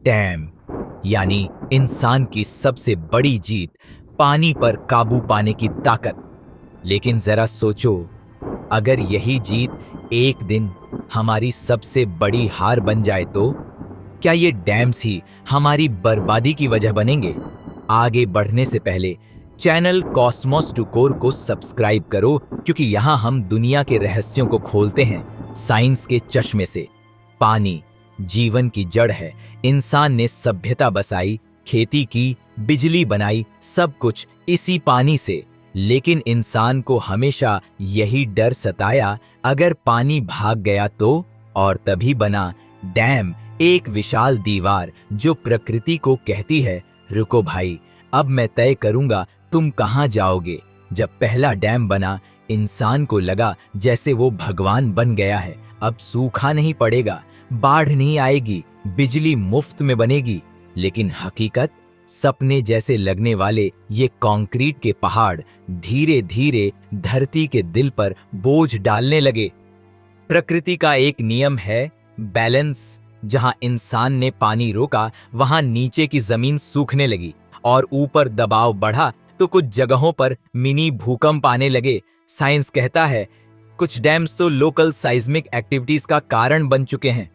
Dam यानी इंसान की सबसे बड़ी जीत, पानी पर काबू पाने की ताकत। लेकिन जरा सोचो, अगर यही जीत एक दिन हमारी सबसे बड़ी हार बन जाए तो क्या ये डैम्स ही हमारी बर्बादी की वजह बनेंगे? आगे बढ़ने से पहले चैनल कॉस्मोस टू कोर को सब्सक्राइब करो, क्योंकि यहां हम दुनिया के रहस्यों को खोलते हैं साइंस के चश्मे से। पानी जीवन की जड़ है। इंसान ने सभ्यता बसाई, खेती की, बिजली बनाई, सब कुछ इसी पानी से। लेकिन इंसान को हमेशा यही डर सताया, अगर पानी भाग गया तो। और तभी बना डैम, एक विशाल दीवार जो प्रकृति को कहती है, रुको भाई, अब मैं तय करूंगा तुम कहां जाओगे। जब पहला डैम बना, इंसान को लगा जैसे वो भगवान बन गया है। अब सूखा नहीं पड़ेगा, बाढ़ नहीं आएगी, बिजली मुफ्त में बनेगी। लेकिन हकीकत, सपने जैसे लगने वाले ये कंक्रीट के पहाड़ धीरे धीरे धरती के दिल पर बोझ डालने लगे। प्रकृति का एक नियम है बैलेंस। जहां इंसान ने पानी रोका, वहां नीचे की जमीन सूखने लगी और ऊपर दबाव बढ़ा तो कुछ जगहों पर मिनी भूकंप आने लगे। साइंस कहता है कुछ डैम्स तो लोकल साइज्मिक एक्टिविटीज का कारण बन चुके हैं।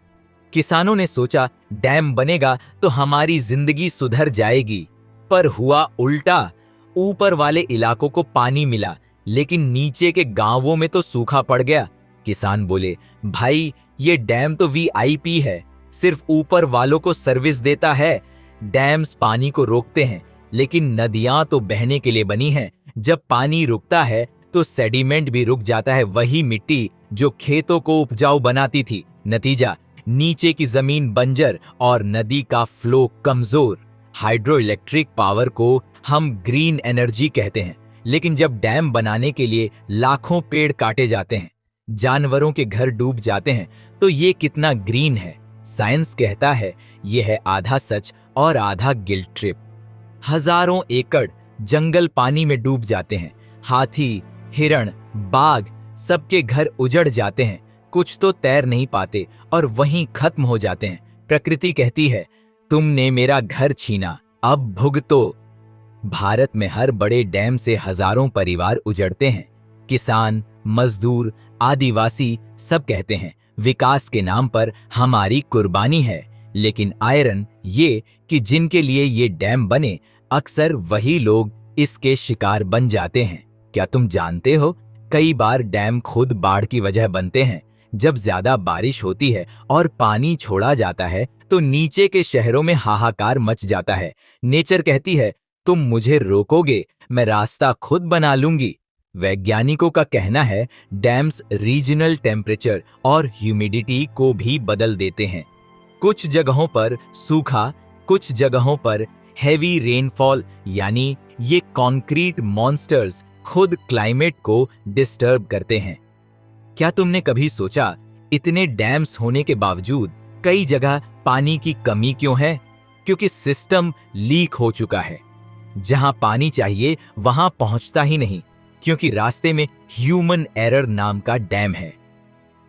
किसानों ने सोचा डैम बनेगा तो हमारी जिंदगी सुधर जाएगी, पर हुआ उल्टा। ऊपर वाले इलाकों को पानी मिला, लेकिन नीचे के गांवों में तो सूखा पड़ गया। किसान बोले, भाई ये डैम तो वीआईपी है, सिर्फ ऊपर वालों को सर्विस देता है। डैम्स पानी को रोकते हैं, लेकिन नदियां तो बहने के लिए बनी हैं। जब पानी रुकता है तो सेडिमेंट भी रुक जाता है, वही मिट्टी जो खेतों को उपजाऊ बनाती थी। नतीजा, नीचे की जमीन बंजर और नदी का फ्लो कमजोर। हाइड्रो इलेक्ट्रिक पावर को हम ग्रीन एनर्जी कहते हैं, लेकिन जब डैम बनाने के लिए लाखों पेड़ काटे जाते हैं, जानवरों के घर डूब जाते हैं, तो ये कितना ग्रीन है? साइंस कहता है ये है आधा सच और आधा गिल्ट ट्रिप। हजारों एकड़ जंगल पानी में डूब जाते हैं, हाथी, हिरण, बाघ, सबके घर उजड़ जाते हैं। कुछ तो तैर नहीं पाते और वहीं खत्म हो जाते हैं। प्रकृति कहती है तुमने मेरा घर छीना, अब भुगतो। भारत में हर बड़े डैम से हजारों परिवार उजड़ते हैं। किसान, मजदूर, आदिवासी सब कहते हैं विकास के नाम पर हमारी कुर्बानी है। लेकिन आयरन ये कि जिनके लिए ये डैम बने, अक्सर वही लोग इसके शिकार बन जाते हैं। क्या तुम जानते हो, कई बार डैम खुद बाढ़ की वजह बनते हैं। जब ज्यादा बारिश होती है और पानी छोड़ा जाता है तो नीचे के शहरों में हाहाकार मच जाता है। नेचर कहती है तुम मुझे रोकोगे, मैं रास्ता खुद बना लूंगी। वैज्ञानिकों का कहना है डैम्स रीजनल टेम्परेचर और ह्यूमिडिटी को भी बदल देते हैं। कुछ जगहों पर सूखा, कुछ जगहों पर हेवी रेनफॉल, यानी ये कंक्रीट मॉन्स्टर्स खुद क्लाइमेट को डिस्टर्ब करते हैं। क्या तुमने कभी सोचा इतने डैम्स होने के बावजूद कई जगह पानी की कमी क्यों है? क्योंकि सिस्टम लीक हो चुका है। जहां पानी चाहिए वहां पहुंचता ही नहीं, क्योंकि रास्ते में ह्यूमन एरर नाम का डैम है।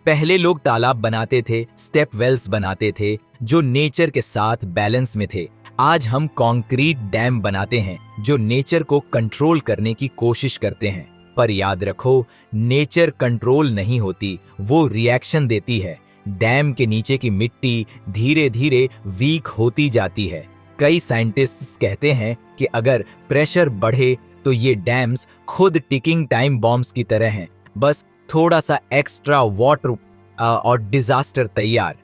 पहले लोग तालाब बनाते थे, स्टेप वेल्स बनाते थे, जो नेचर के साथ बैलेंस में थे। आज हम कंक्रीट डैम बनाते हैं जो नेचर को कंट्रोल करने की कोशिश करते हैं। पर याद रखो, नेचर कंट्रोल नहीं होती, वो रिएक्शन देती है। डैम के नीचे की मिट्टी धीरे धीरे वीक होती जाती है। कई साइंटिस्ट्स कहते हैं कि अगर प्रेशर बढ़े तो ये डैम्स खुद टिकिंग टाइम बॉम्ब्स की तरह हैं, बस थोड़ा सा एक्स्ट्रा वाटर और डिजास्टर तैयार।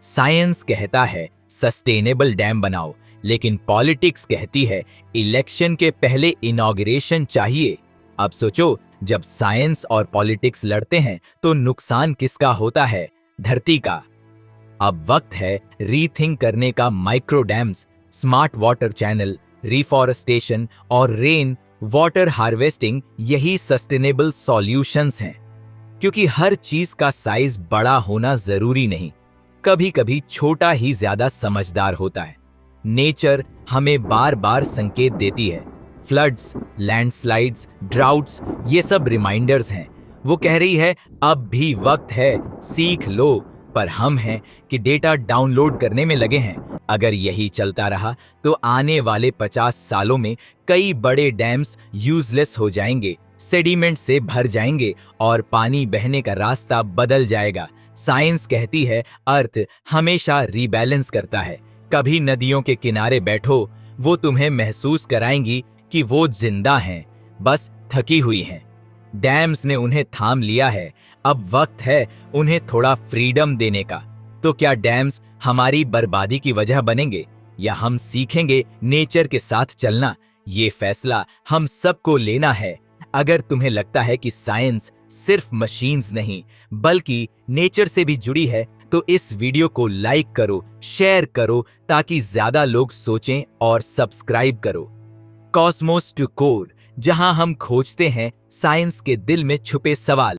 साइंस कहता है सस्टेनेबल डैम बनाओ, लेकिन पॉलिटिक्स कहती है इलेक्शन के पहले इनॉग्रेशन चाहिए। अब सोचो, जब साइंस और पॉलिटिक्स लड़ते हैं तो नुकसान किसका होता है? धरती का। अब वक्त है रीथिंक करने का। Micro dams, smart water channel, reforestation और रेन वाटर हार्वेस्टिंग, यही सस्टेनेबल सॉल्यूशंस हैं। क्योंकि हर चीज का साइज बड़ा होना जरूरी नहीं, कभी कभी छोटा ही ज्यादा समझदार होता है। नेचर हमें बार बार संकेत देती है। फ्लड्स, लैंडस्लाइड्स, ड्राउट्स, ये सब रिमाइंडर्स हैं। वो कह रही है अब भी वक्त है, सीख लो। पर हम हैं कि डेटा डाउनलोड करने में लगे हैं, अगर यही चलता रहा तो आने वाले 50 सालों में कई बड़े डैम्स यूजलेस हो जाएंगे, सेडिमेंट से भर जाएंगे और पानी बहने का रास्ता बदल जाएगा। साइंस कहती है अर्थ हमेशा रीबैलेंस करता है। कभी नदियों के किनारे बैठो, वो तुम्हें महसूस कराएंगी कि वो जिंदा हैं, बस थकी हुई हैं। डैम्स ने उन्हें थाम लिया है, अब वक्त है उन्हें थोड़ा फ्रीडम देने का। तो क्या डैम्स हमारी बर्बादी की वजह बनेंगे या हम सीखेंगे नेचर के साथ चलना? ये फैसला हम सबको लेना है। अगर तुम्हें लगता है कि साइंस सिर्फ मशीन्स नहीं बल्कि नेचर से भी जुड़ी है तो इस वीडियो को लाइक करो, शेयर करो ताकि ज्यादा लोग सोचें और सब्सक्राइब करो। कॉस्मोस टू कोर, जहां हम खोजते हैं साइंस के दिल में छुपे सवाल।